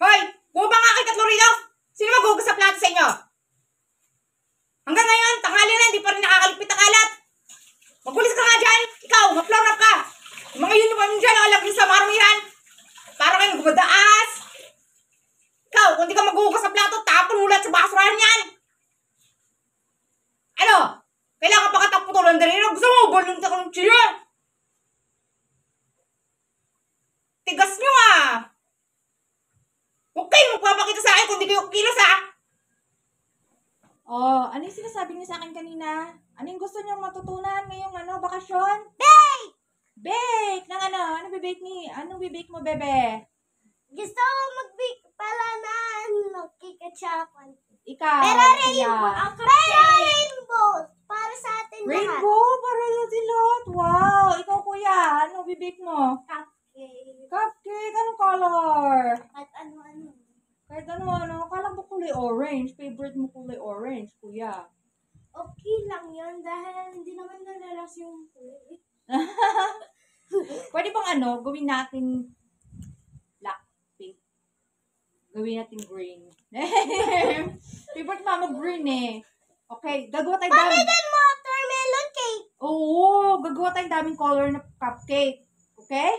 Hoy! Bumaba nga kay tatlo rito! Sino maghugas sa plato sa inyo? Hanggang ngayon, tanghali na, hindi pa rin nakakaligpit ang kalat. Magulis ka nga dyan! Ikaw, ma-floor up ka! Yung mga uniform dyan, nakalagay sa maramihan. Para kayong gumadaas. Ikaw, kung di ka maghugas sa plato, tapon mo lahat sa basurahan yan. Ano? Kailangan pa katang-putulan din rin. Gusto mo, balong ka ng chiyo. Tigas nyo ah. Huwag kayo magpapakita sa akin kung di kayo kilos ah. Oh, ano yung sinasabi niyo sa akin kanina? Ano yung gusto niyong matutunan ngayong bakasyon? Bake! Bake! Nang ano? Anong bibake mo, bebe? Gusto ko mag-bake pala na cake at chocolate. Ikaw, Pero kuya. rainbow! Para sa atin lahat. Rainbow? Para natin lahat. Wow! Ikaw, kuya. Ano bibake mo? Cupcake. Cupcake. Anong color? At ano-ano. Kahit ano. Akala mo kulay orange. Favorite mo kulay orange, kuya. Okay lang yun dahil hindi naman nalalas yung kulay. Pwede bang gawin natin black pink? Gawin natin green. Favorite mama green eh. Okay, gagawa tayo daming... Pamigan mo watermelon cake! Oo, gagawa tayong daming color na cupcake. Okay?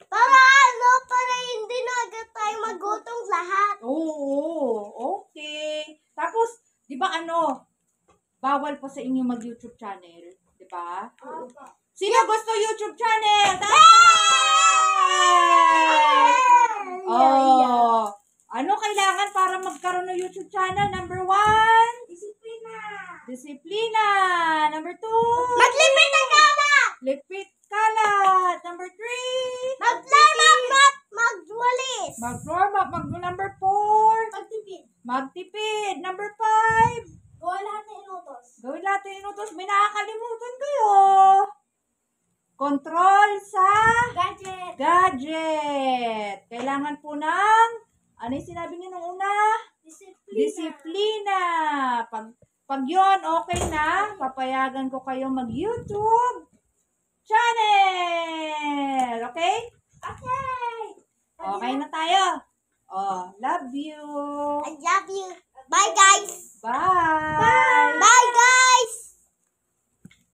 Para hindi na agad tayo magutong lahat. Oo, okay. Tapos, di ba bawal pa sa inyo mag-YouTube channel? Di ba? Sino gusto YouTube channel? Oh, ano kailangan para magkaroon ng YouTube channel? Number 1, disiplina. Number 2, Maglipit ang kalat! lipit kalat. Number 3, Magwalis! mag-floor mop. Number 4, Magtipid. magtipid. Number 5, Gawa lahat ng inutos. gawin natin inutos. May nakakalimutan kayo. Control sa Gadget. gadget. Kailangan po ng, ano yung sinabi niyo nung una? Disiplina. Pag yun, okay na, papayagan ko kayo mag-YouTube channel. Okay? Okay. Okay na tayo. Oh, love you. I love you. Bye, guys. Bye. Bye, guys.